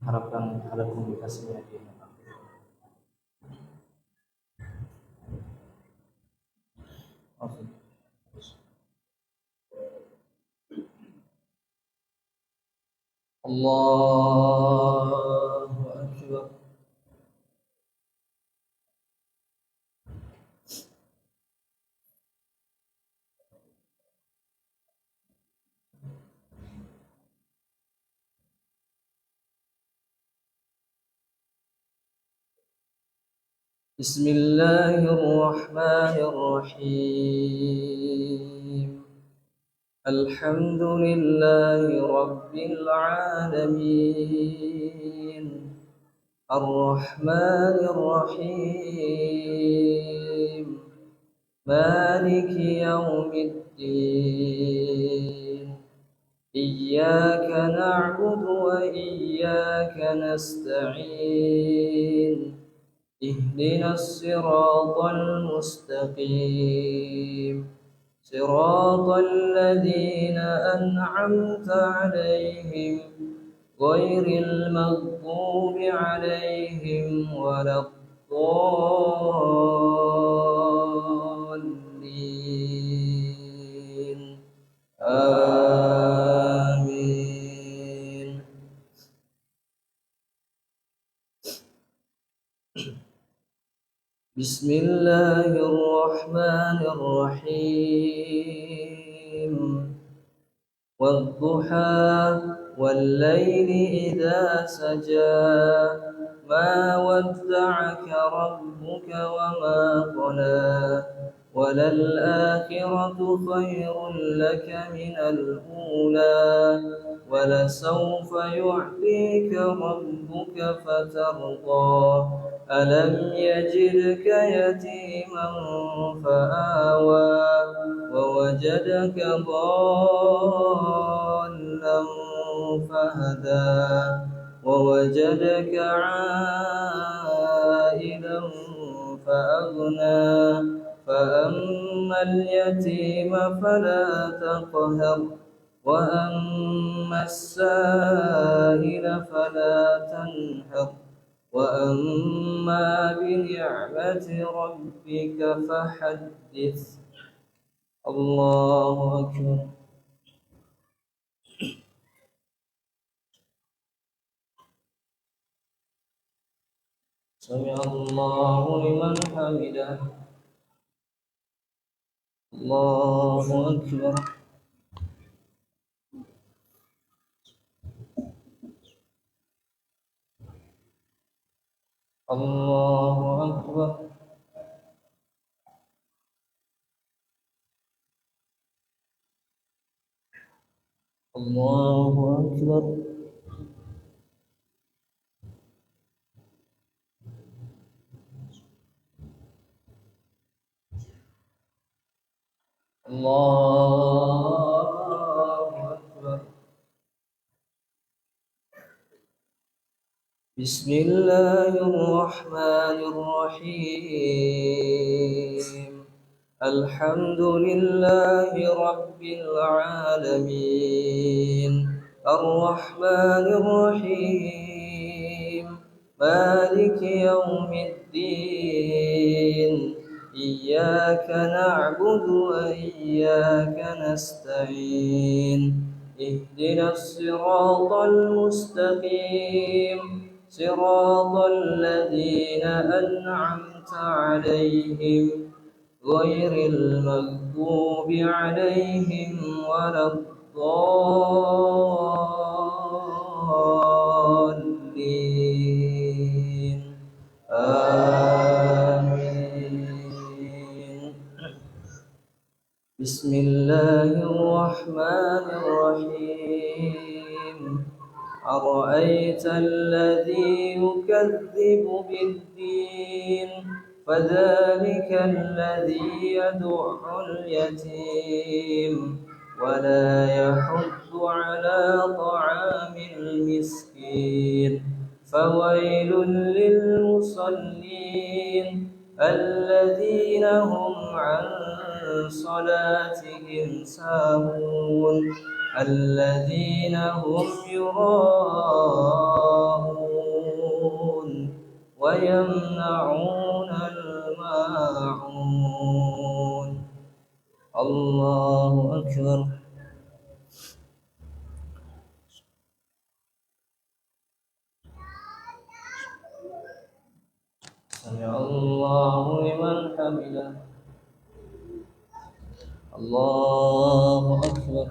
Harapkan ada komunikasinya di Allahu Akbar. بسم الله الرحمن الرحيم. الحمد لله رب العالمين الرحمن الرحيم مالك يوم الدين إياك نعبد وإياك نستعين اهدنا الصراط المستقيم صراط الذين أنعمت عليهم غير المغضوب عليهم ولا الضالين آمين. بسم الله الرحمن الرحيم والضحى والليل إذا سجى ما ودعك ربك وما قلى وللآخرة خير لك من الأولى ولسوف يعطيك ربك فترضى ألم يجدك يتيما فآوى ووجدك ضالا فهدى ووجدك عائلا فأغنى فأما اليتيم فلا تقهر وأما السائل فلا تنهر وأما بنعمة ربك فحدث. الله أكبر. سمع الله لمن حمده. الله أكبر. الله أكبر. الله أكبر. الله أكبر. بسم الله الرحمن الرحيم الحمد لله رب العالمين الرحمن الرحيم مالك يوم الدين إياك نعبد وإياك نستعين اهدنا الصراط المستقيم صراط الذين أنعمت عليهم غير المغضوب عليهم ولا الضالين آمين. بسم الله الرحمن الرحيم أرأيت الذي يكذب بالدين فذلك الذي يدع اليتيم ولا يحض على طعام المسكين فويل للمصلين الذين هم عن صلاتهم ساهون الذين هم يراءون ويمنعون الماعون. الله أكبر. سمع الله لمن حمده. الله أكبر.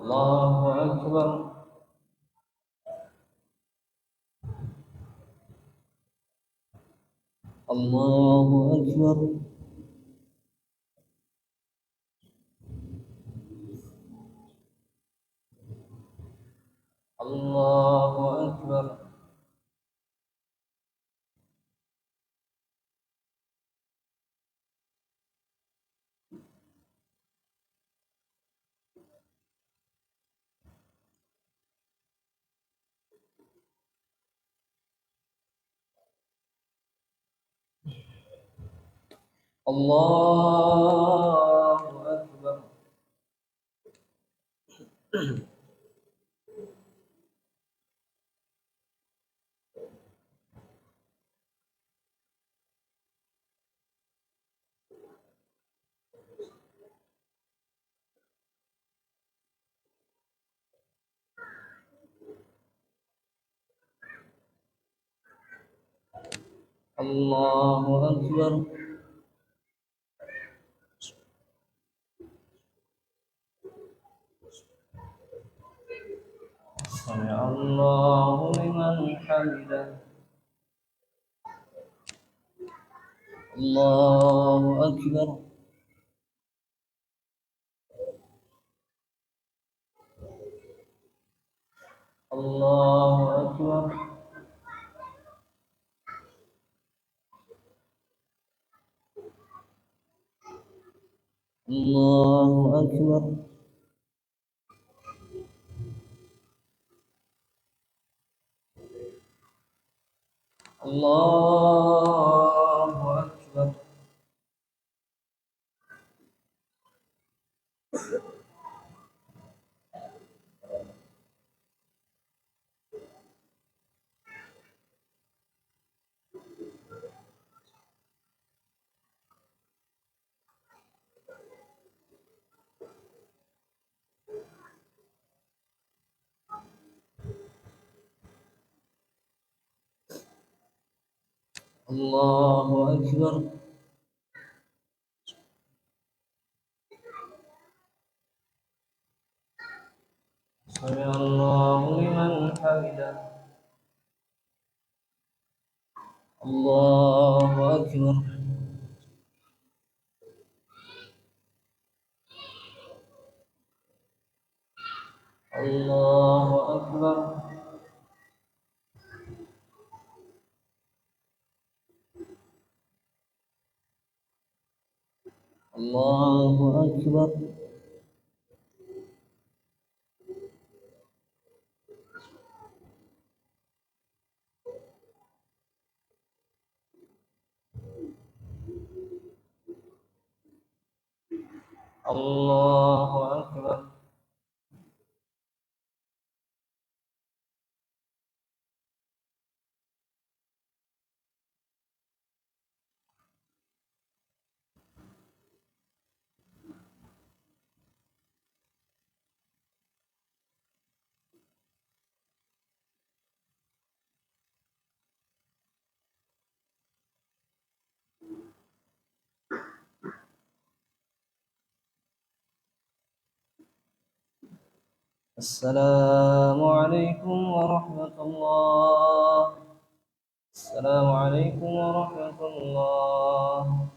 الله أكبر. الله أكبر. الله أكبر. الله أكبر. الله أكبر. سمع الله لمن حمده. الله أكبر. الله أكبر. الله أكبر. الله أكبر. الله أكبر. سمع الله لمن حمده. الله أكبر. الله أكبر. الله أكبر. الله أكبر. السلام عليكم ورحمة الله. السلام عليكم ورحمة الله.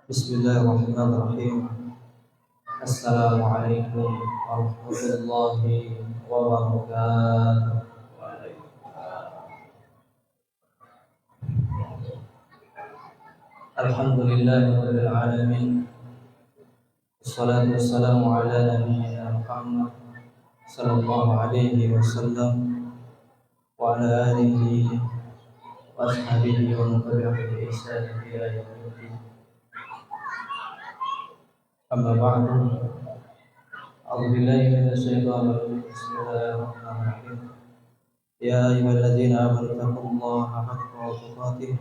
Bismillahirrahmanirrahim. Assalamualaikum warahmatullahi wabarakatuh. Alhamdulillahirabbil alamin. Wassalatu wassalamu ala nabiyyina Muhammad sallallahu alaihi wasallam wa ala alihi wa ashabihi wa man tabi'ahum bi ihsan ila yaumil Amma ba'du. A'udzu billahi minasy syaithanir rajim. Bismillahirrahmanirrahim. يا أيها الذين آمنوا اتقوا الله حق تقاته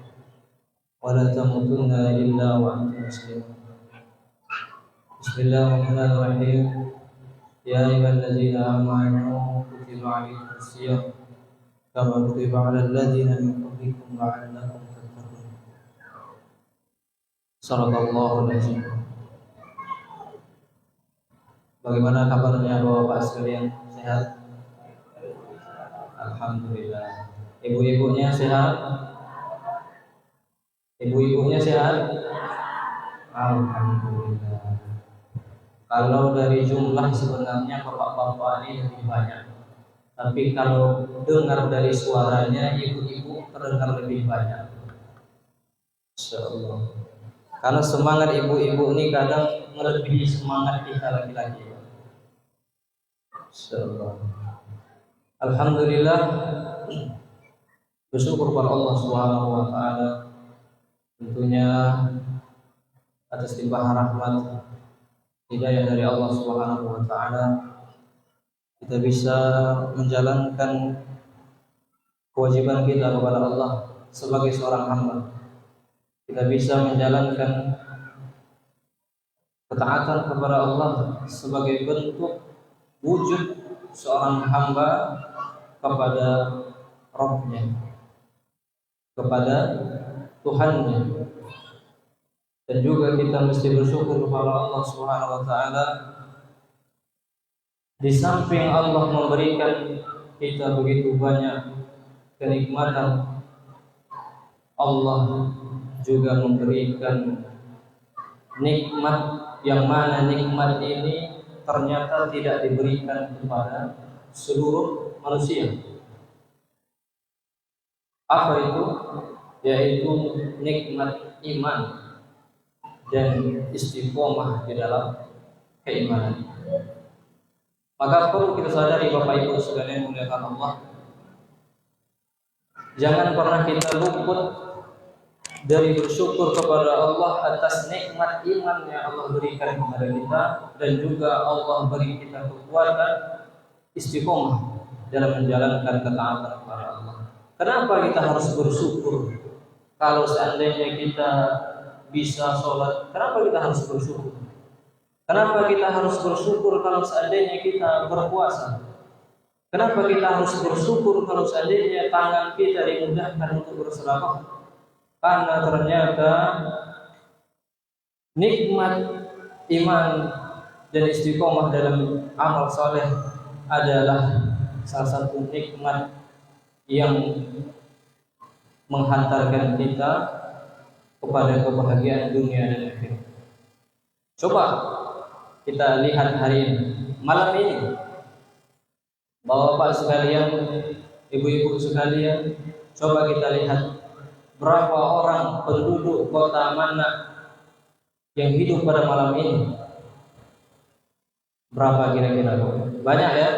ولا تموتن إلا وأنتم مسلمون. بسم الله الرحمن الرحيم. يا أيها الذين آمنوا كتب عليكم الصيام كما كتب على الذين من قبلكم لعلكم تتقون. Sadaqallahul Azim. Bagaimana kabarnya Bapak sekalian? Sehat? Alhamdulillah. Ibu-ibunya sehat? Ibu-ibunya sehat? Alhamdulillah. Kalau dari jumlah sebenarnya bapak-bapak ini lebih banyak. Tapi kalau dengar dari suaranya ibu-ibu terdengar lebih banyak. Insyaallah. Karena semangat ibu-ibu ini kadang melebihi semangat kita laki-laki. Insyaallah. Alhamdulillah, bersyukur kepada Allah Subhanahu wa taala tentunya atas limpahan rahmat hidayah dari Allah Subhanahu wa taala kita bisa menjalankan kewajiban kita kepada Allah sebagai seorang hamba. Kita bisa menjalankan ketaatan kepada Allah sebagai bentuk wujud seorang hamba kepada Rabb-Nya, kepada Tuhannya. Dan juga kita mesti bersyukur kepada Allah Subhanahu wa taala di samping Allah memberikan kita begitu banyak kenikmatan, Allah juga memberikan nikmat yang mana nikmat ini ternyata tidak diberikan kepada seluruh manusia. Apa itu? Yaitu nikmat iman dan istiqomah di dalam keimanan. Maka perlu kita sadari Bapak Ibu sekalian muliakan Allah, jangan pernah kita luput dari bersyukur kepada Allah atas nikmat iman yang Allah berikan kepada kita, dan juga Allah beri kita kekuatan istiqomah dalam menjalankan ketaatan kepada Allah. Kenapa kita harus bersyukur? Kalau seandainya kita bisa sholat, kenapa kita harus bersyukur? Kenapa kita harus bersyukur kalau seandainya kita berpuasa? Kenapa kita harus bersyukur kalau seandainya tangan kita dimudahkan untuk bersedekah? Karena ternyata nikmat iman dan istiqomah dalam amal soleh adalah salah satu nikmat yang menghantarkan kita kepada kebahagiaan dunia dan akhirat. Coba kita lihat hari ini, malam ini, Bapak-bapak sekalian, ibu-ibu sekalian, coba kita lihat berapa orang penduduk kota mana yang hidup pada malam ini? Berapa kira-kira, Bu? Banyak ya?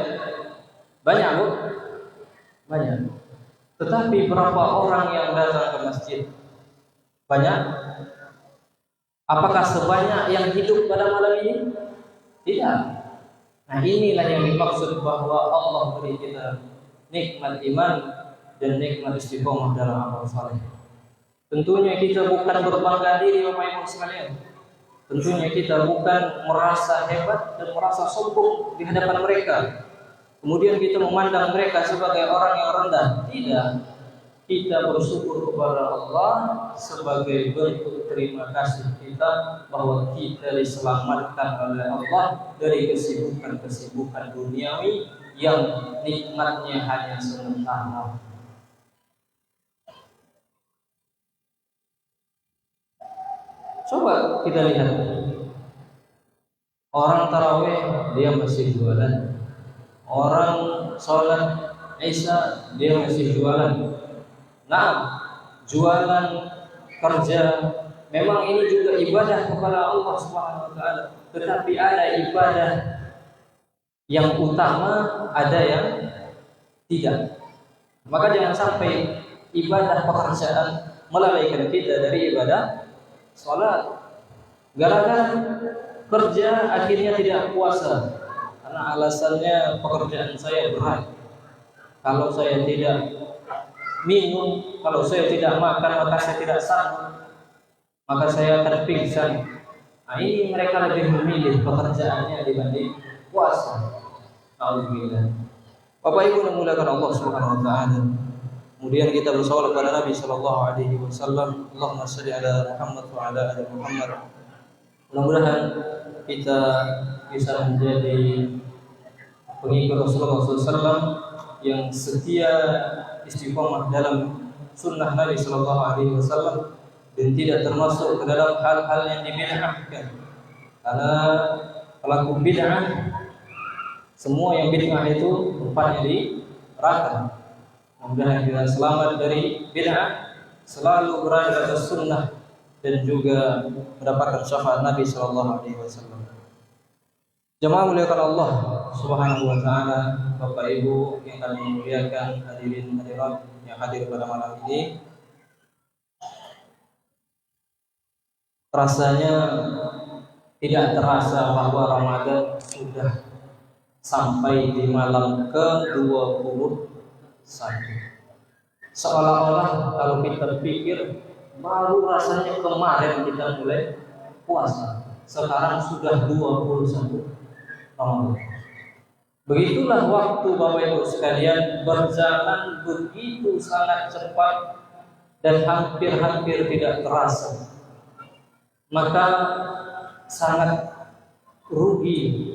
Banyak, Bu? Banyak. Tetapi berapa orang yang datang ke masjid? Banyak? Apakah sebanyak yang hidup pada malam ini? Tidak. Nah, inilah yang dimaksud bahwa Allah beri kita nikmat iman dan nikmat istiqomah dalam amal saleh. Tentunya kita bukan berbangga diri Bapak Ibu sekalian. Tentunya kita bukan merasa hebat dan merasa sombong di hadapan mereka. Kemudian kita memandang mereka sebagai orang yang rendah. Tidak. Kita bersyukur kepada Allah sebagai bentuk terima kasih kita bahwa kita diselamatkan oleh Allah dari kesibukan-kesibukan duniawi yang nikmatnya hanya sementara. Coba kita lihat, orang tarawih dia masih jualan, orang sholat Isya dia masih jualan. Nah, jualan, kerja, memang ini juga ibadah kepada Allah Subhanahu wa taala. Tetapi ada ibadah yang utama, ada yang tidak. Maka jangan sampai ibadah pekerjaan melalaikan kita dari ibadah salat. Gara-gara kerja akhirnya tidak puasa karena alasannya pekerjaan saya berat. Kalau saya tidak minum, kalau saya tidak makan, maka saya tidak sanggup, maka saya akan pingsan. Nah, ini mereka lebih memilih pekerjaannya dibanding puasa. Alhamdulillah. Bapak Ibu yang dimuliakan Allah Subhanahu wa taala. Kemudian kita bersolawat kepada Nabi sallallahu alaihi wasallam. Allahumma shalli ala Muhammad wa ala ali Muhammad. Mudah-mudahan kita bisa menjadi pengikut Rasulullah SAW yang setia istiqomah dalam sunnah Nabi Sallallahu Alaihi Wasallam dan tidak termasuk ke dalam hal-hal yang dibid'ahkan. Karena pelaku bid'ah, semua yang bid'ah itu tempatnya di neraka. Mudah-mudahan kita selamat dari bid'ah, selalu berada di atas sunnah dan juga mendapatkan syafaat Nabi Sallallahu Alaihi Wasallam. Jemaah muliakan Allah Subhanahu wa taala, Bapak Ibu yang kami muliakan, hadirin hadirat yang hadir pada malam ini. Rasanya tidak terasa bahwa Ramadan sudah sampai di malam ke-21. Seolah-olah kalau kita pikir baru rasanya kemarin kita mulai puasa. Sekarang sudah 21 Ramadan. Begitulah waktu Bapak Ibu sekalian berjalan begitu sangat cepat dan hampir-hampir tidak terasa. Maka sangat rugi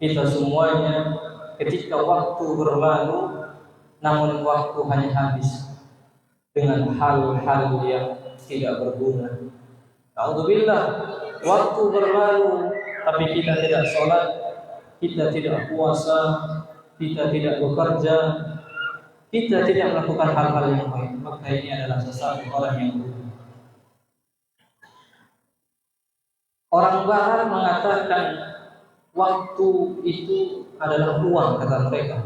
kita semuanya ketika waktu berlalu namun waktu hanya habis dengan hal-hal yang tidak berguna. Alhamdulillah, waktu berlalu tapi kita tidak sholat, kita tidak puasa, kita tidak bekerja, kita tidak melakukan hal-hal yang baik, maka ini adalah sesuatu orang yang rugi. Orang Barat mengatakan waktu itu adalah uang, kata mereka.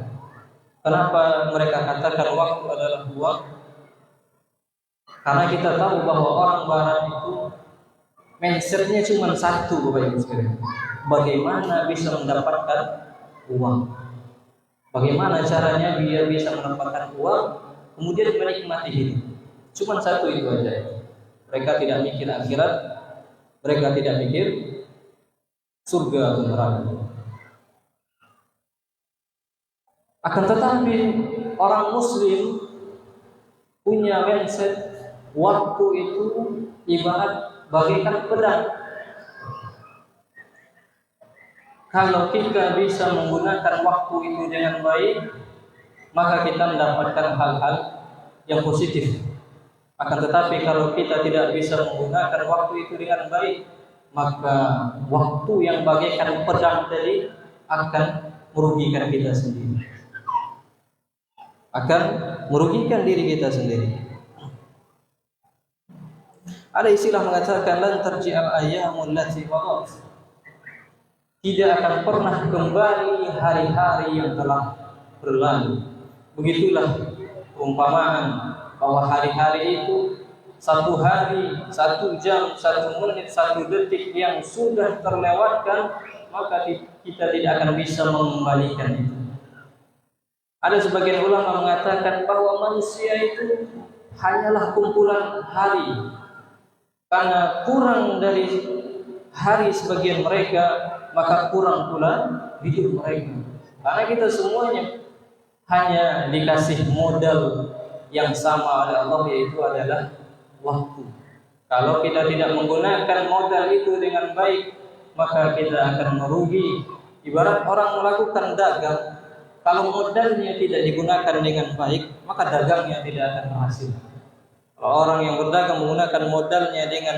Kenapa mereka katakan waktu adalah uang? Karena kita tahu bahwa orang Barat itu mindsetnya cuma satu, Bapak Ibu sekalian. Bagaimana bisa mendapatkan uang? Bagaimana caranya biar bisa mendapatkan uang, kemudian menikmati hidup? Cuma satu itu aja. Mereka tidak mikir akhirat, mereka tidak mikir surga atau neraka. Akan tetapi orang Muslim punya mindset waktu itu ibarat bagaikan pedang. Kalau kita bisa menggunakan waktu itu dengan baik, maka kita mendapatkan hal-hal yang positif. Akan tetapi kalau kita tidak bisa menggunakan waktu itu dengan baik, maka waktu yang bagaikan pedang tadi akan merugikan kita sendiri. Akan merugikan diri kita sendiri. Ada istilah mengatakan lan tarji'al ayyamul lati madat. Tidak akan pernah kembali hari-hari yang telah berlalu. Begitulah perumpamaan bahwa hari-hari itu satu hari, 1 jam, 1 menit, 1 detik yang sudah terlewatkan, maka kita tidak akan bisa mengembalikan itu. Ada sebagian ulama mengatakan bahwa manusia itu hanyalah kumpulan hari. Karena kurang dari hari sebagian mereka, maka kurang pula hidup mereka. Karena kita semuanya hanya dikasih modal yang sama oleh Allah, yaitu adalah waktu. Kalau kita tidak menggunakan modal itu dengan baik, maka kita akan merugi. Ibarat orang melakukan dagang, kalau modalnya tidak digunakan dengan baik, maka dagangnya tidak akan berhasil. Kalau orang yang berdagang menggunakan modalnya dengan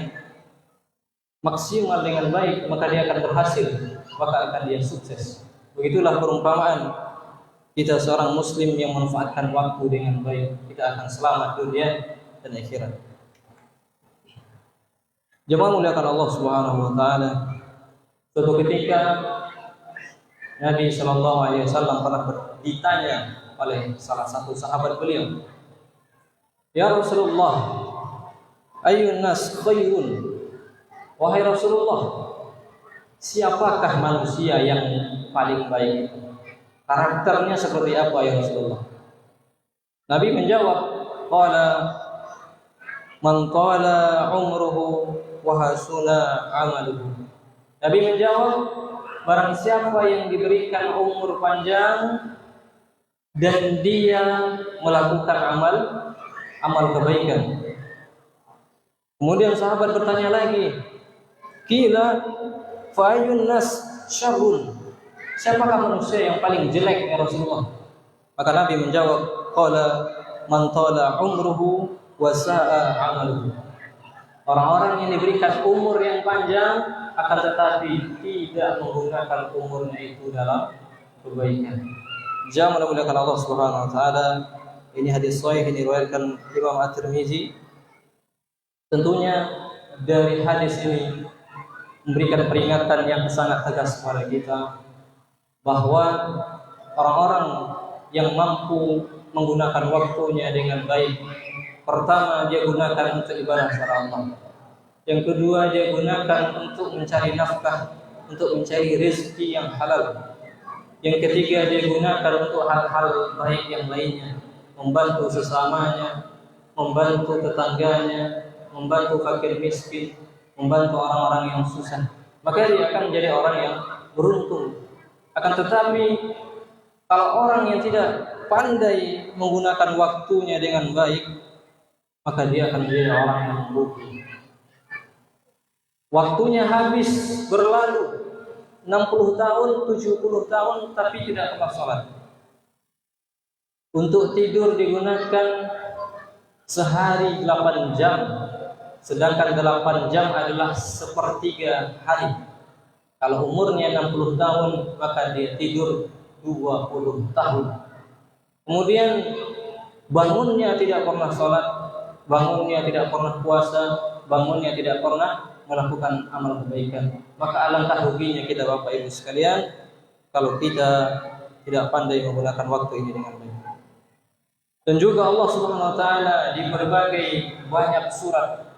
maksimal dengan baik, maka dia akan berhasil, maka akan dia sukses. Begitulah perumpamaan kita seorang muslim yang memanfaatkan waktu dengan baik, kita akan selamat dunia dan akhirat. Jemaah muliakan Allah Subhanahu wa taala. Suatu ketika Nabi sallallahu alaihi wasallam pernah ditanya oleh salah satu sahabat beliau, "Ya Rasulullah, ayyun nas khairun?" Wahai Rasulullah, siapakah manusia yang paling baik itu? Karakternya seperti apa ya Rasulullah? Nabi menjawab, qala man qala umruhu wa hasuna amaluhu. Nabi menjawab, barang siapa yang diberikan umur panjang dan dia melakukan amal kebaikan. Kemudian sahabat bertanya lagi, qila fa ayyun nas syarrun? Siapakah manusia yang paling jelek ya Rasulullah? Maka Nabi menjawab, qala man tala umruhu wa sa'a amaluhu. Orang-orang yang diberikan umur yang panjang akan tetapi tidak menggunakan umurnya itu dalam kebaikan. Jamaah muliakan Allah Subhanahu wa taala. Ini hadis sahih yang diriwayatkan Imam At-Tirmizi. Tentunya dari hadis ini memberikan peringatan yang sangat tegas kepada kita bahwa orang-orang yang mampu menggunakan waktunya dengan baik, pertama dia gunakan untuk ibadah kepada Allah. Yang kedua dia gunakan untuk mencari nafkah, untuk mencari rezeki yang halal. Yang ketiga dia gunakan untuk hal-hal baik yang lainnya, membantu sesamanya, membantu tetangganya, membantu fakir miskin, membantu orang-orang yang susah. Maka dia akan menjadi orang yang beruntung. Akan tetapi kalau orang yang tidak pandai menggunakan waktunya dengan baik, maka dia akan menjadi orang yang merugi. Waktunya habis berlalu 60 tahun, 70 tahun tapi tidak pernah sholat. Untuk tidur digunakan sehari 8 jam, sedangkan 8 jam adalah sepertiga hari. Kalau umurnya 60 tahun, maka dia tidur 20 tahun. Kemudian bangunnya tidak pernah sholat, bangunnya tidak pernah puasa, bangunnya tidak pernah melakukan amal kebaikan. Maka alangkah ruginya kita Bapak Ibu sekalian kalau kita tidak pandai menggunakan waktu ini dengan baik. Dan juga Allah Subhanahu wa taala di berbagai banyak surat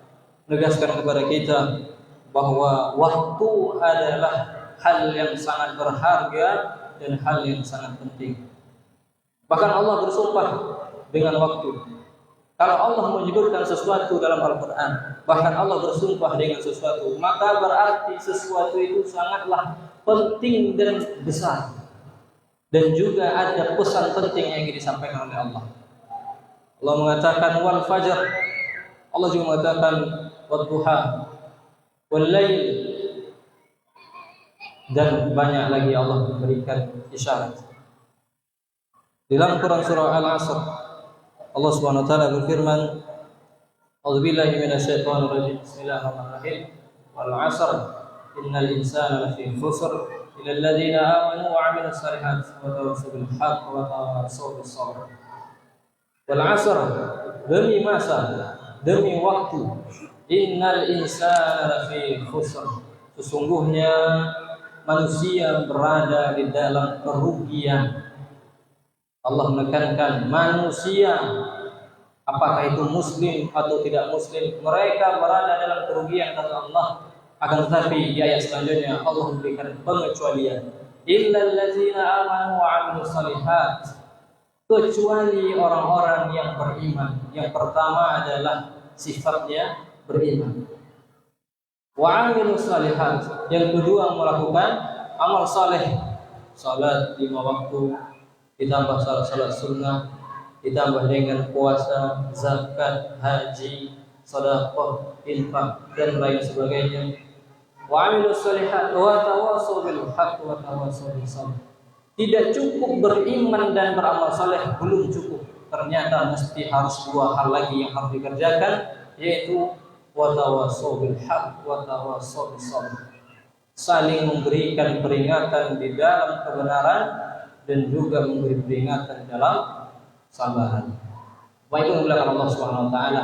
menegaskan kepada kita bahwa waktu adalah hal yang sangat berharga dan hal yang sangat penting. Bahkan Allah bersumpah dengan waktu. Kalau Allah menyebutkan sesuatu dalam Al-Quran, bahkan Allah bersumpah dengan sesuatu, maka berarti sesuatu itu sangatlah penting dan besar. Dan juga ada pesan penting yang ingin disampaikan oleh Allah. Allah mengatakan wal fajr. Allah juga mengatakan wadduha, wal lail. Dan banyak lagi Allah memberikan isyarat. Di dalam Quran surah Al-Asr, Allah Subhanahu wa taala berfirman, "A'udzubillahi minasyaitonir rajim. Bismillahirrahmanirrahim. Wal 'asr innal insana lafi khusr illa alladziina aamanu wa 'amilus shalihaati wa tawassaw bil haqqi wa tawassaw bis sabr." Wal 'asr, demi masa, demi waktu. Innal insana lafi khusr. Sesungguhnya manusia berada di dalam kerugian. Allah menekankan manusia, apakah itu muslim atau tidak muslim, mereka berada dalam kerugian kata Allah. Akan tetapi di ayat selanjutnya Allah memberikan pengecualian, illal ladzina amanu wa 'amilus shalihat, kecuali orang-orang yang beriman. Yang pertama adalah sifatnya beriman. Wa 'amilus shalihat, yang kedua melakukan amal saleh, salat 5 waktu, ditambah salat sunnah, ditambah dengan puasa, zakat, haji, sedekah, infak dan lain sebagainya. Wa 'amilus shalihat wa tawassaw bil haqqi wa tawassaw bis sabr. Tidak cukup beriman dan beramal saleh, belum cukup. Ternyata mesti harus 2 hal lagi yang harus dikerjakan, yaitu wa tawassaw bil haqqi wa tawassaw bis sabr. Saling memberikan peringatan di dalam kebenaran dan juga memberi peringatan dalam sabaran. Wa itu belakang Allah Subhanahu wa taala.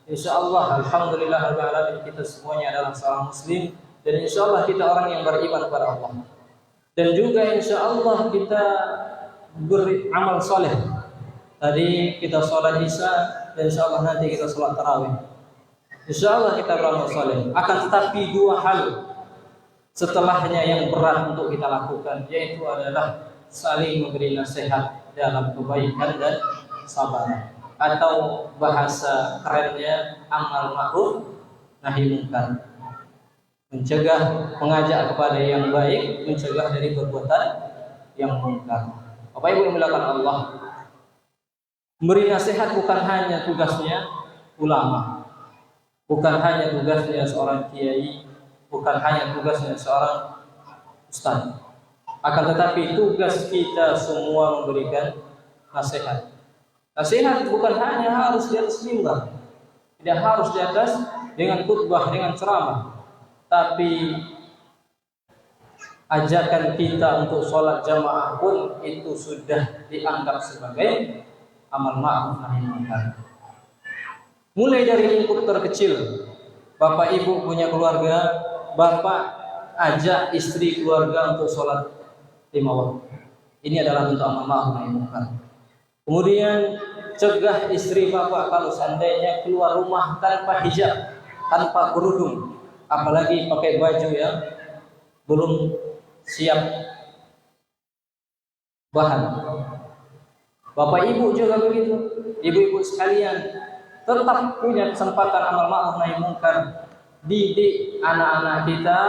Insyaallah alhamdulillah rabbil alamin, kita semuanya adalah seorang muslim dan insyaallah kita orang yang beriman kepada Allah. Dan juga insyaallah kita beramal saleh. Tadi kita salat Isya dan insyaallah nanti kita salat tarawih. Insyaallah kita beramal saleh. Akan tetapi 2 hal setelahnya yang berat untuk kita lakukan, yaitu adalah saling memberi nasihat dalam kebaikan dan sabar, atau bahasa kerennya amal ma'ruf nahi munkar. Mengajak kepada yang baik, mencegah dari perbuatan yang munkar. Bapak Ibu yang dimuliakan Allah, memberi nasihat bukan hanya tugasnya ulama, bukan hanya tugasnya seorang kiai, bukan hanya tugasnya seorang ustaz. Akan tetapi tugas kita semua memberikan nasihat. Nasihat bukan hanya harus di atas mimbar, tidak harus di atas dengan khutbah, dengan ceramah, tapi ajakan kita untuk sholat jamaah pun itu sudah dianggap sebagai amal ma'ruf nahi munkar. Mulai dari lingkup terkecil, bapak ibu punya keluarga, bapak ajak istri keluarga untuk sholat 5 waktu. Ini adalah bentuk amal ma'ruf nahi munkar. Kemudian cegah istri bapak kalau seandainya keluar rumah tanpa hijab, tanpa kerudung, apalagi pakai baju yang belum siap bahan. Bapak ibu juga begitu, ibu-ibu sekalian tetap punya kesempatan amal ma'ruf nahi munkar. Didik anak-anak kita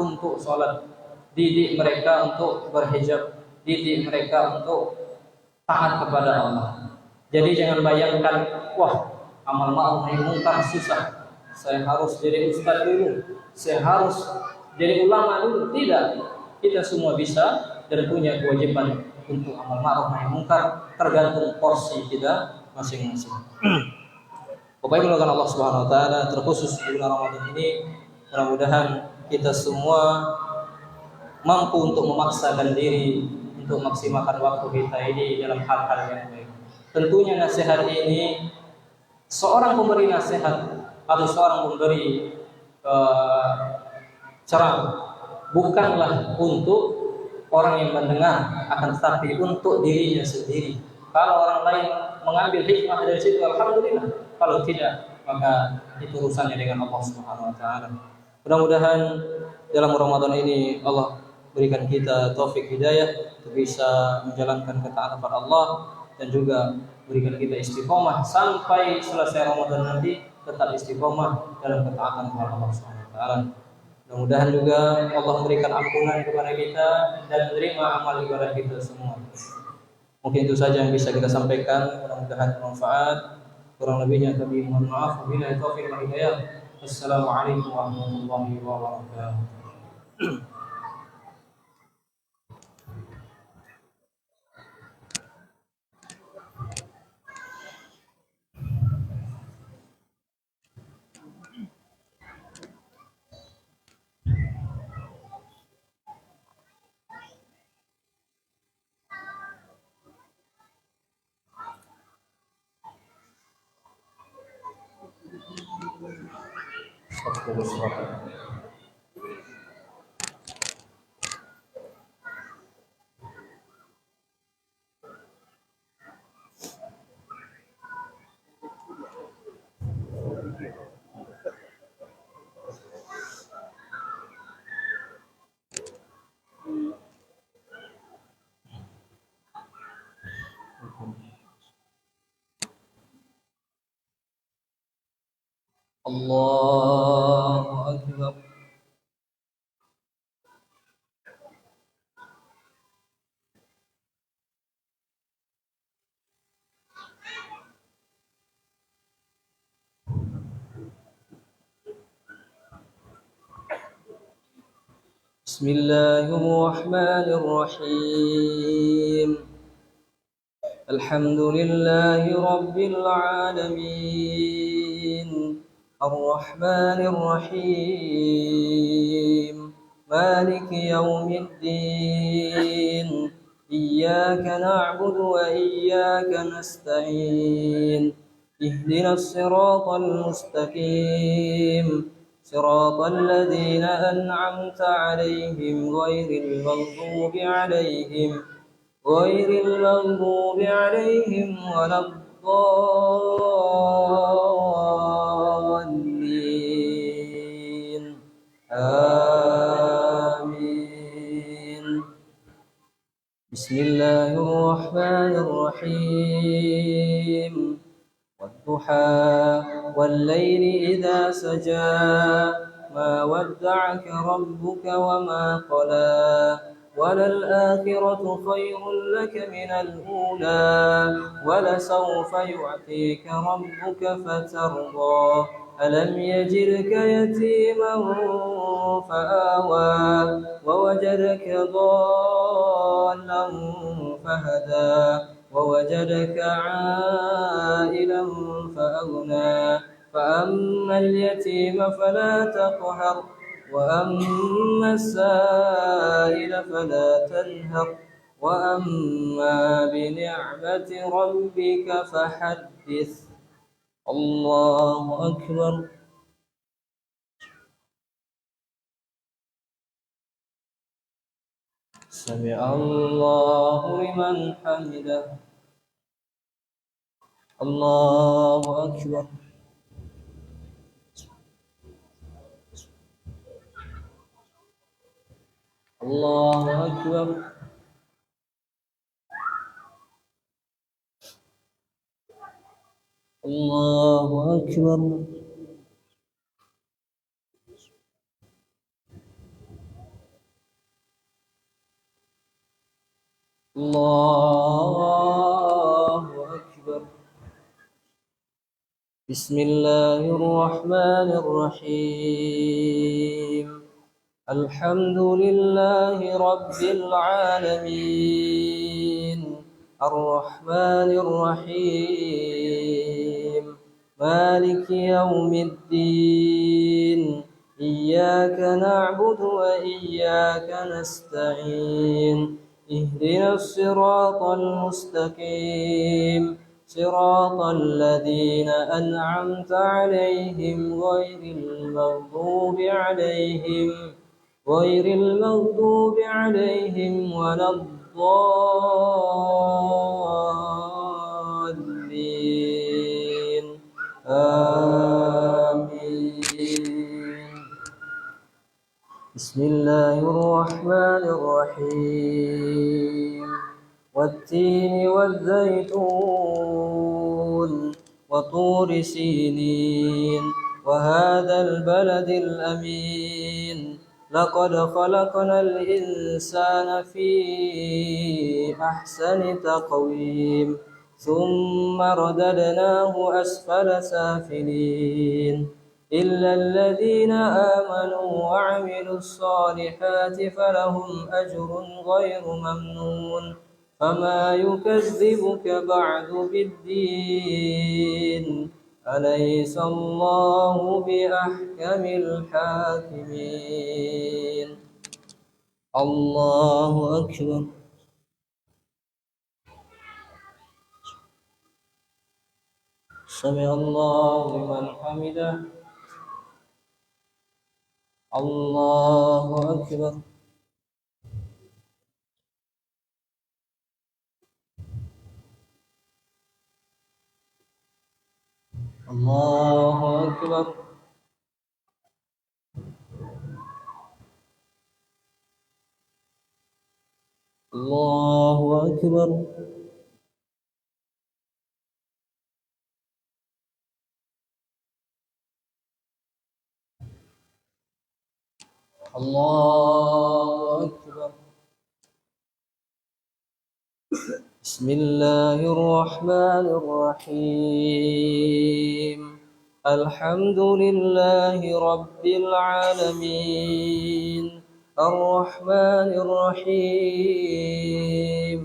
untuk sholat, didik mereka untuk berhijab, didik mereka untuk taat kepada Allah. Jadi jangan bayangkan, wah amal ma'ruf nahi munkar susah, saya harus jadi ustaz dulu, saya harus jadi ulama dulu. Tidak, kita semua bisa dan punya kewajiban untuk amal ma'ruf nahi munkar, tergantung porsi kita masing-masing. Bapak Ibu yang Allah Subhanahu wa taala, terkhusus di bulan Ramadan ini, mudah-mudahan kita semua mampu untuk memaksakan diri untuk maksimalkan waktu kita ini dalam hal-hal yang baik. Tentunya nasihat ini, seorang pemberi nasihat atau seorang pemberi ceramah bukanlah untuk orang yang mendengar, akan tetapi untuk dirinya sendiri. Kalau orang lain mengambil hikmah dari situ, alhamdulillah. Kalau tidak, maka itu urusannya dengan Allah Subhanahu wa taala. Mudah-mudahan dalam Ramadan ini Allah berikan kita taufik hidayah untuk bisa menjalankan ketaatan kepada Allah, dan juga berikan kita istiqomah sampai selesai Ramadan nanti, tetap istiqomah dalam ketaatan kepada Allah Subhanahu wa taala. Mudah-mudahan juga Allah memberikan ampunan kepada kita dan menerima amal ibadah kita semua. Mungkin itu saja yang bisa kita sampaikan, mudah-mudahan bermanfaat. Kurang lebihnya kami mohon maaf. Wabillahi taufiq wal hidayah. Assalamualaikum warahmatullahi wabarakatuh. Allahu Akbar. Bismillahirrahmanirrahim. Alhamdulillahi rabbil alamin. Ar-Rahmanir Rahim. Maliki yaumiddin. Iyyaka na'budu wa iyyaka nasta'in. Ihdinas siratal mustaqim. Siratal ladzina an'amta 'alaihim ghairil maghdubi 'alaihim waladdallin. Amin. بسم الله الرحمن الرحيم والضحى والليل إذا سجى ما ودعك ربك وما قلى وللآخرة خير لك من الأولى ولسوف يعطيك ربك فترضى ألم يجدك يتيما فآوى ووجدك ضالا فهدى ووجدك عائلا فأغنى فأما اليتيم فلا تقهر وأما السائل فلا تنهر وأما بنعمة ربك فحدث الله أكبر سمع الله لمن حمده الله أكبر الله أكبر الله أكبر الله أكبر بسم الله الرحمن الرحيم الحمد لله رب العالمين الرحمن الرحيم مالك يوم الدين إياك نعبد وإياك نستعين اهدنا الصراط المستقيم صراط الذين أنعمت عليهم غير المغضوب عليهم ولا الضالين آمين بسم الله الرحمن الرحيم والتين والزيتون وطور سينين وهذا البلد الأمين لقد خلقنا الإنسان في أحسن تقويم ثم رددناه أسفل سافلين إلا الذين آمنوا وعملوا الصالحات فلهم أجر غير ممنون فما يكذبك بعد بالدين أليس الله بأحكم الحاكمين الله أكبر سمع الله لمن حمده الله أكبر الله أكبر الله أكبر الله أكبر بسم الله الرحمن الرحيم الحمد لله رب العالمين الرحمن الرحيم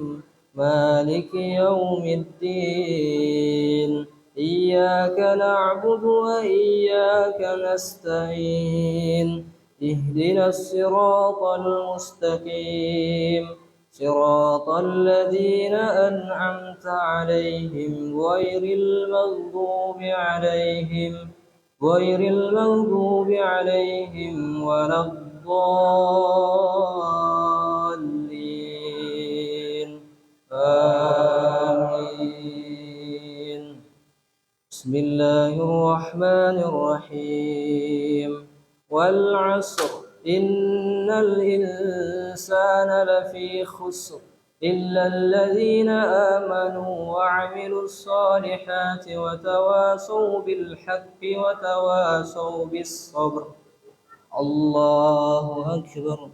مالك يوم الدين إياك نعبد وإياك نستعين اهدنا الصراط المستقيم صراط الذين أنعمت عليهم غير المغضوب عليهم ولا الضالين آمين بسم الله الرحمن الرحيم والعصر إن الإنسان لفي خسر إلا الذين آمنوا وعملوا الصالحات وتواصوا بالحق وتواصوا بالصبر. الله أكبر.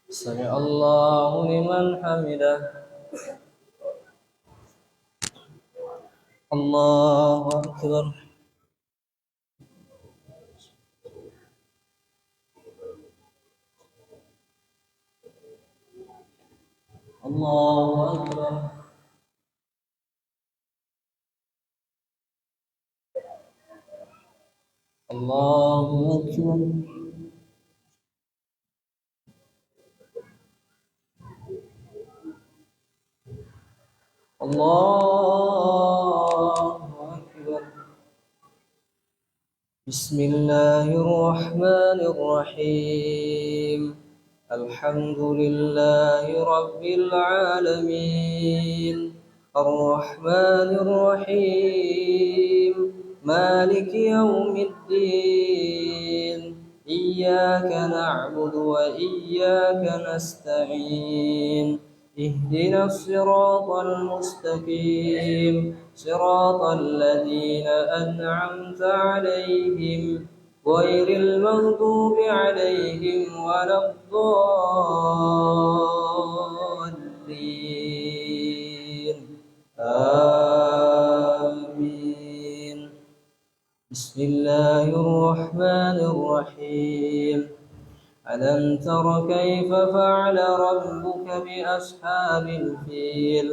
سمع الله لمن حمده. الله أكبر. الله أكبر. الله أكبر. الله أكبر. بسم الله الرحمن الرحيم. الحمد لله رب العالمين الرحمن الرحيم مالك يوم الدين إياك نعبد وإياك نستعين اهدنا الصراط المستقيم صراط الذين أنعمت عليهم غير المغضوب عليهم ولا الضالين آمين. بسم الله الرحمن الرحيم. ألم تر كيف فعل ربك بأصحاب الفيل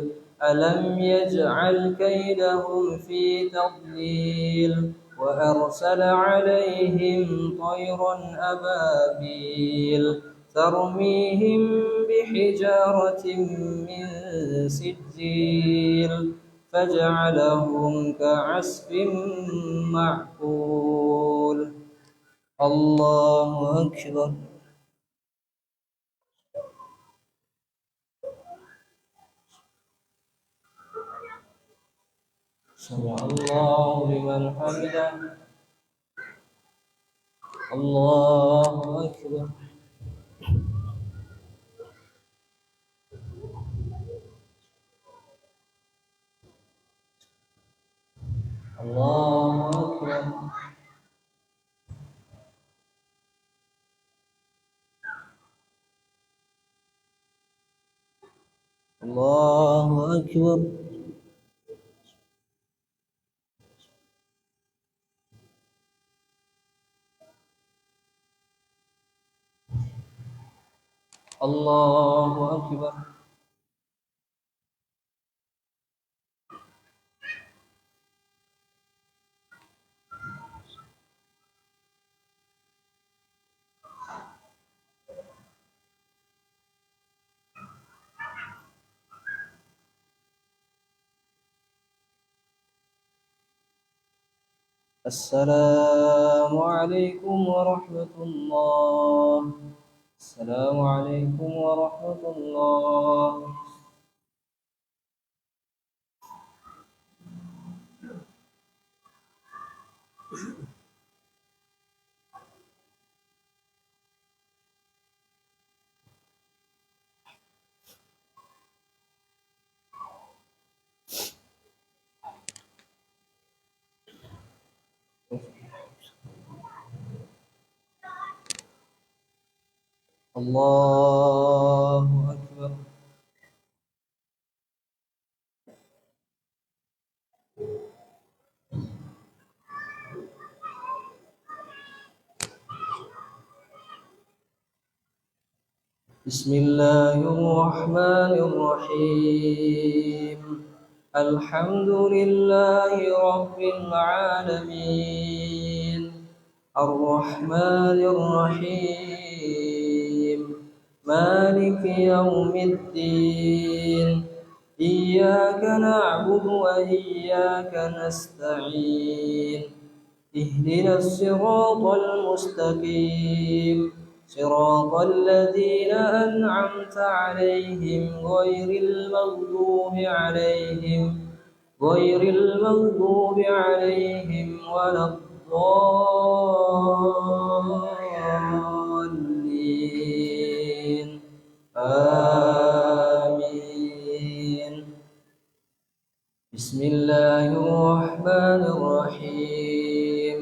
ألم يجعل كيدهم في تضليل وأرسل عليهم طيرا أبابيل ترميهم بحجارة من سجيل فجعلهم كعصف معقول. الله أكبر. سمع الله لمن حمده. الله أكبر. الله أكبر. الله أكبر. الله أكبر. السلام عليكم ورحمة الله. السلام عليكم ورحمة الله. الله أكبر. بسم الله الرحمن الرحيم. الحمد لله رب العالمين الرحمن الرحيم مالك يوم الدين إياك نعبد وإياك نستعين اهدنا الصراط المستقيم صراط الذين أنعمت عليهم غير المغضوب عليهم ولا الضالين الضالين آمين. بسم الله الرحمن الرحيم.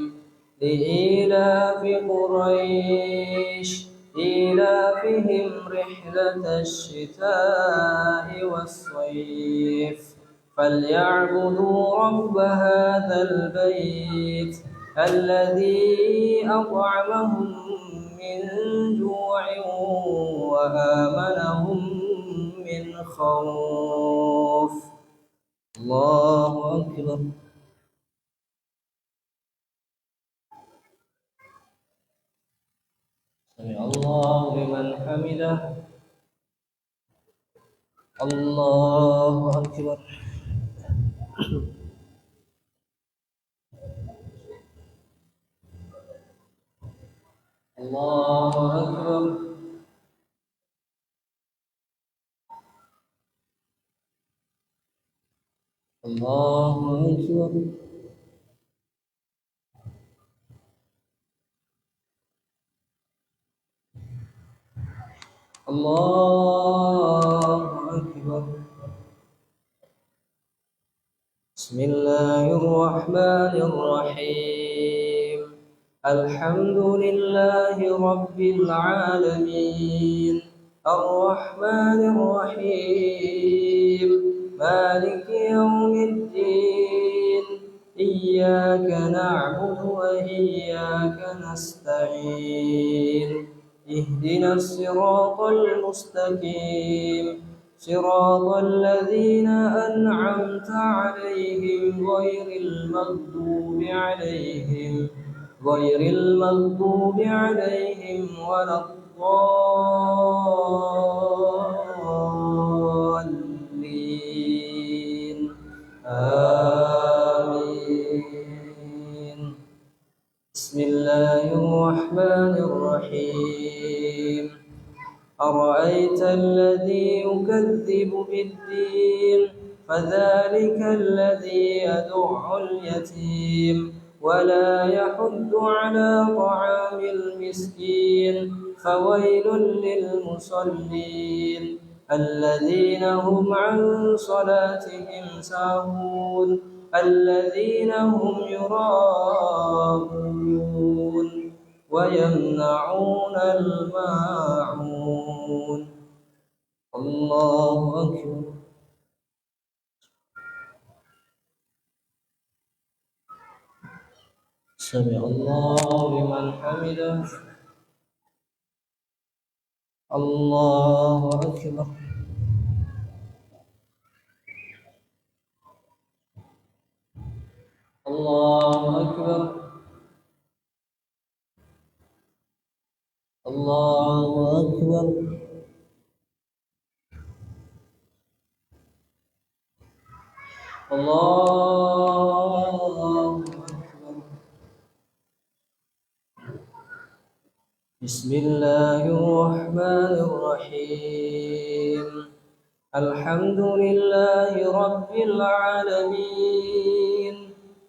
لإيلاف قريش إيلافهم رحلة الشتاء والصيف فليعبدوا رب هذا البيت الذي أطعمهم من جوع وآمنهم من خوف. الله أكبر. سمع الله لمن حمده. الله أكبر. الله أكبر. الله أكبر. الله أكبر. بسم الله الرحمن الرحيم. الحمد لله رب العالمين الرحمن الرحيم مالك يوم الدين إياك نعبد وإياك نستعين اهدنا الصراط المستقيم صراط الذين أنعمت عليهم غير المغضوب عليهم ولا الضالين آمين. بسم الله الرحمن الرحيم. أرأيت الذي يكذب بالدين فذلك الذي يدع اليتيم ولا يحض على طعام المسكين فويل للمصلين الذين هم عن صلاتهم ساهون الذين هم يراءون ويمنعون الماعون. الله أكبر. سمع الله لمن حمده. الله أكبر. الله أكبر. الله أكبر. الله أكبر. بسم الله الرحمن الرحيم. الحمد لله رب العالمين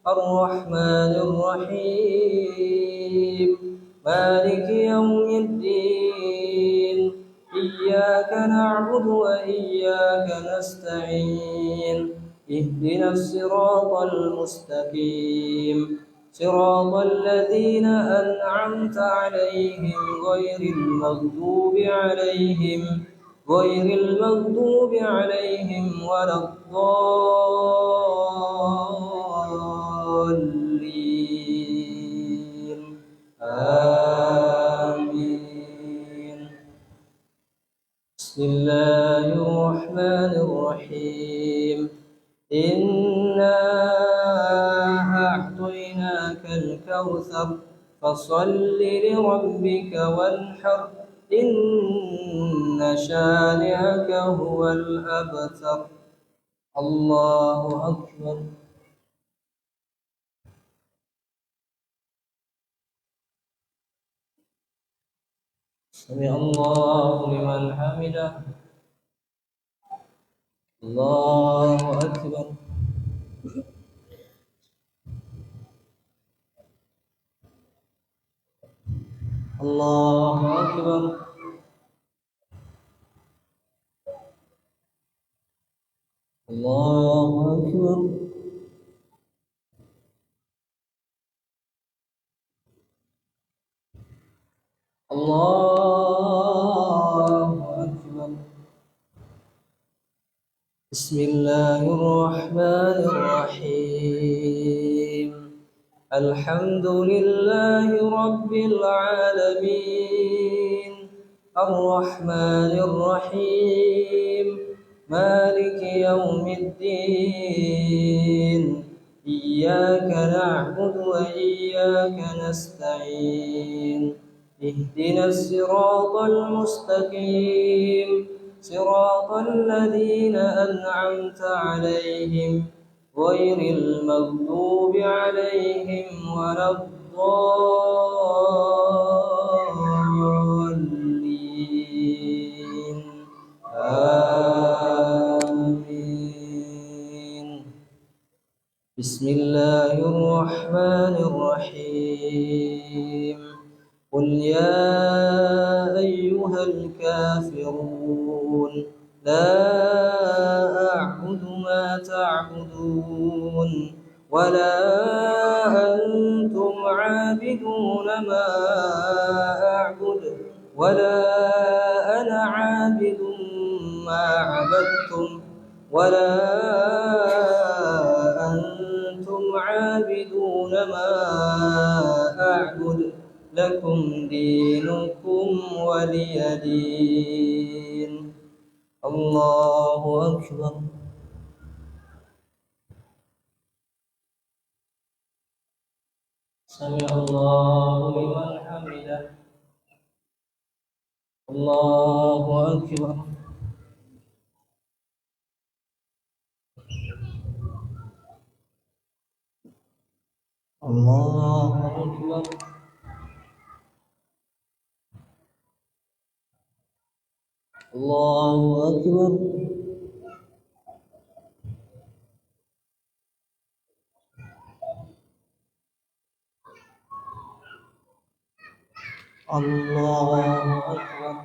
الرحمن الرحيم مالك يوم الدين إياك نعبد وإياك نستعين اهدنا الصراط المستقيم صراط الذين أنعمت عليهم غير المغضوب عليهم ولا الضالين آمين. بسم الله الرحمن الرحيم. إنا أعطيناك الكوثر فصل لربك وانحر إن شانئك هو الأبتر. الله أكبر. سمع الله لمن حمده. الله أكبر. الله أكبر. الله أكبر. بسم الله الرحمن الرحيم. الحمد لله رب العالمين الرحمن الرحيم مالك يوم الدين إياك نعبد وإياك نستعين اهدنا الصراط المستقيم صراط الذين أنعمت عليهم غير المغضوب عليهم ولا الضالين آمين. بسم الله الرحمن الرحيم. قل يا أيها الكافرون لا أعبد ما تعبدون ولا أنتم عابدون ما أعبد ولا أنا عابد ما عبدتم ولا أنتم عابدون ما أعبد لكم دينكم ولي دين. الله أكبر. سمع الله لمن حمده. الله أكبر. الله أكبر. الله أكبر. الله أكبر.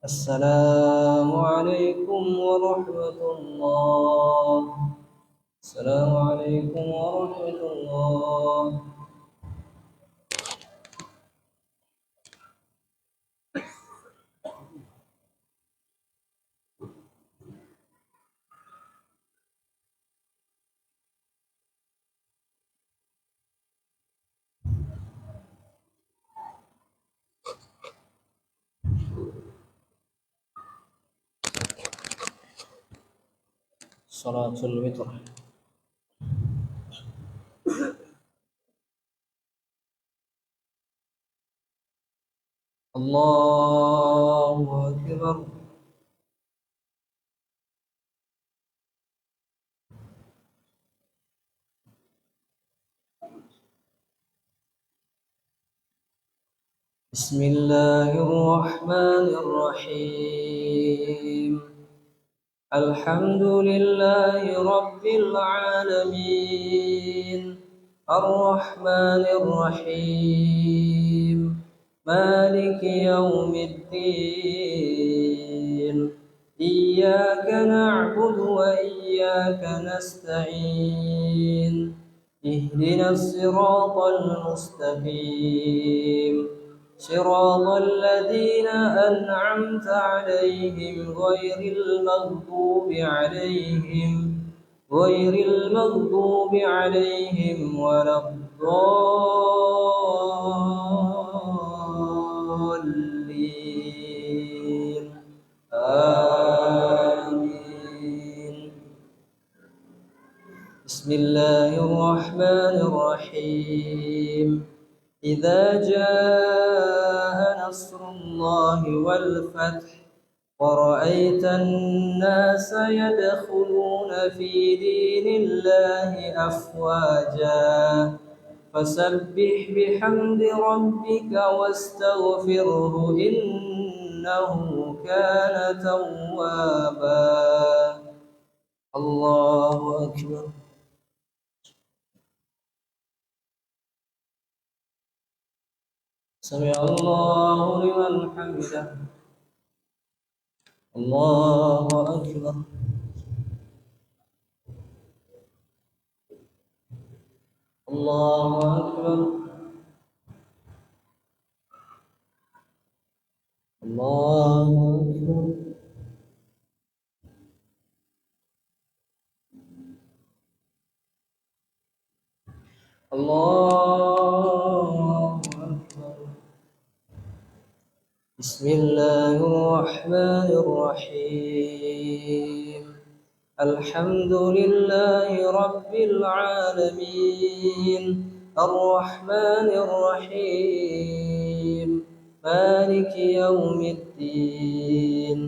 السلام عليكم ورحمة الله. السلام عليكم ورحمة الله. صلاة الوتر. الله أكبر. بسم الله الرحمن الرحيم. الحمد لله رب العالمين الرحمن الرحيم مالك يوم الدين إياك نعبد وإياك نستعين اهدنا الصراط المستقيم صراط الذين أنعمت عليهم غير المغضوب عليهم ولا الضالين آمين. بسم الله الرحمن الرحيم. إذا جاء نصر الله والفتح ورأيت الناس يدخلون في دين الله أفواجا فسبح بحمد ربك واستغفره إنه كان توابا. الله أكبر. سمع الله لمن حمده. الله أكبر. الله أكبر. الله أكبر. الله أكبر. بسم الله الرحمن الرحيم. الحمد لله رب العالمين الرحمن الرحيم مالك يوم الدين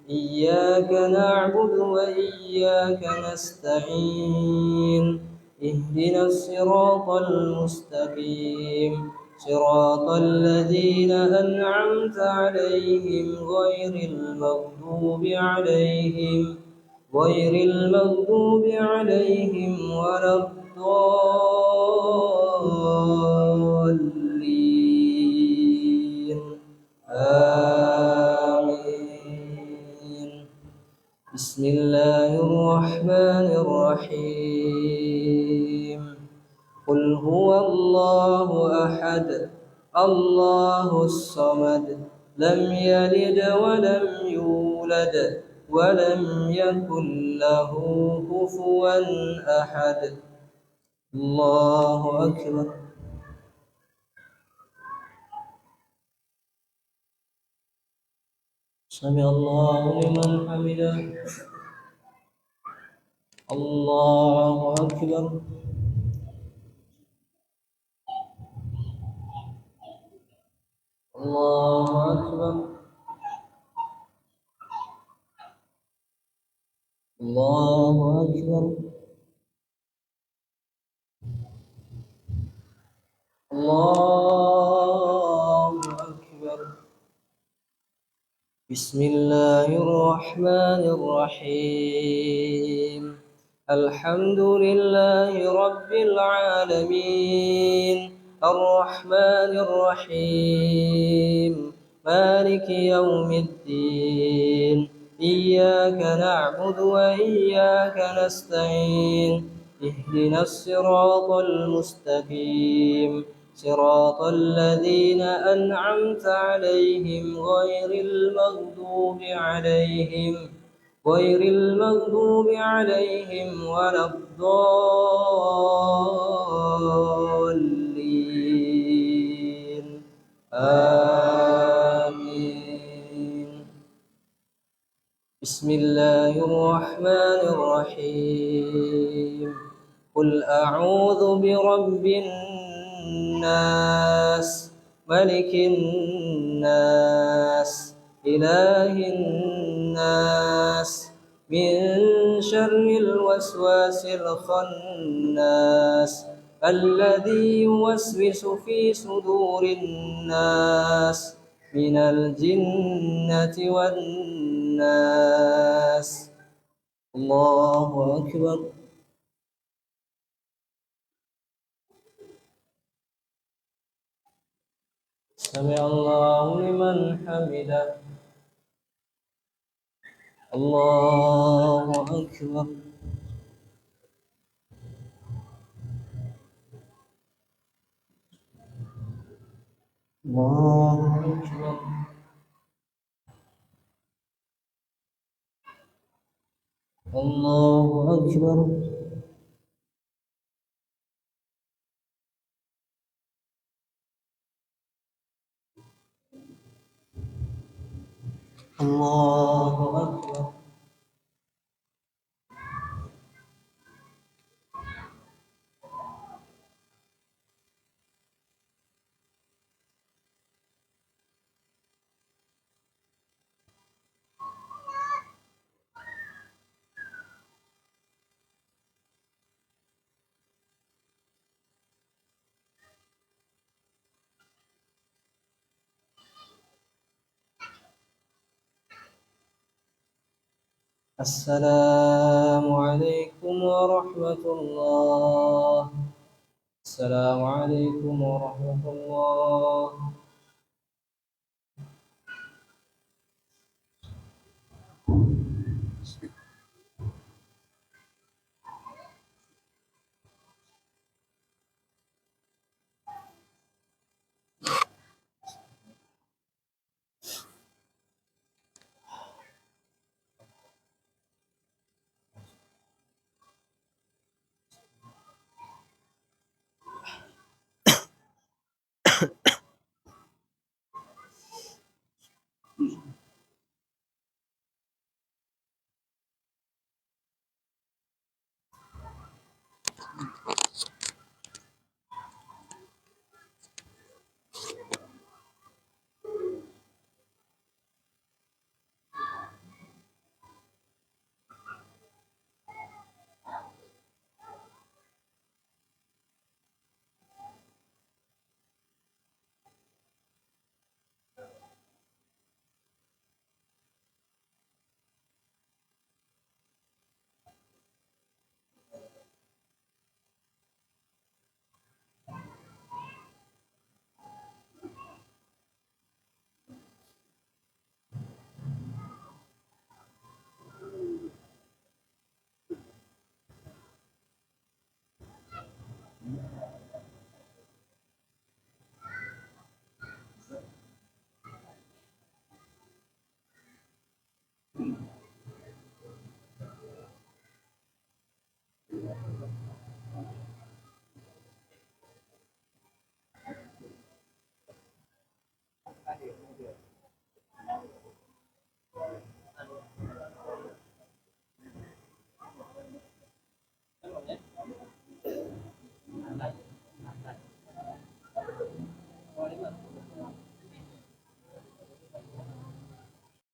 إياك نعبد وإياك نستعين اهدنا الصراط المستقيم صراط الذين أنعمت عليهم غير المغضوب عليهم ولا الضالين. آمين. بسم الله الرحمن الرحيم. قل هو الله أحد الله الصمد لم يلد ولم يولد ولم يكن له كفوا أحد. الله أكبر. سمع الله لمن حمده. الله أكبر. الله أكبر. الله أكبر. الله أكبر. بسم الله الرحمن الرحيم. الحمد لله رب العالمين الرحمن الرحيم مالك يوم الدين إياك نعبد وإياك نستعين اهدنا الصراط المستقيم صراط الذين أنعمت عليهم غير المغضوب عليهم ولا الضالين. آمين. بسم الله الرحمن الرحيم. قل أعوذ برب الناس ملك الناس إله الناس من شر الوسواس الخناس الذي يوسوس في صدور الناس من الجنة والناس. الله أكبر. سمع الله لمن حمده. الله أكبر. الله أكبر. الله أكبر. الله أكبر. السلام عليكم ورحمة الله. السلام عليكم ورحمة الله.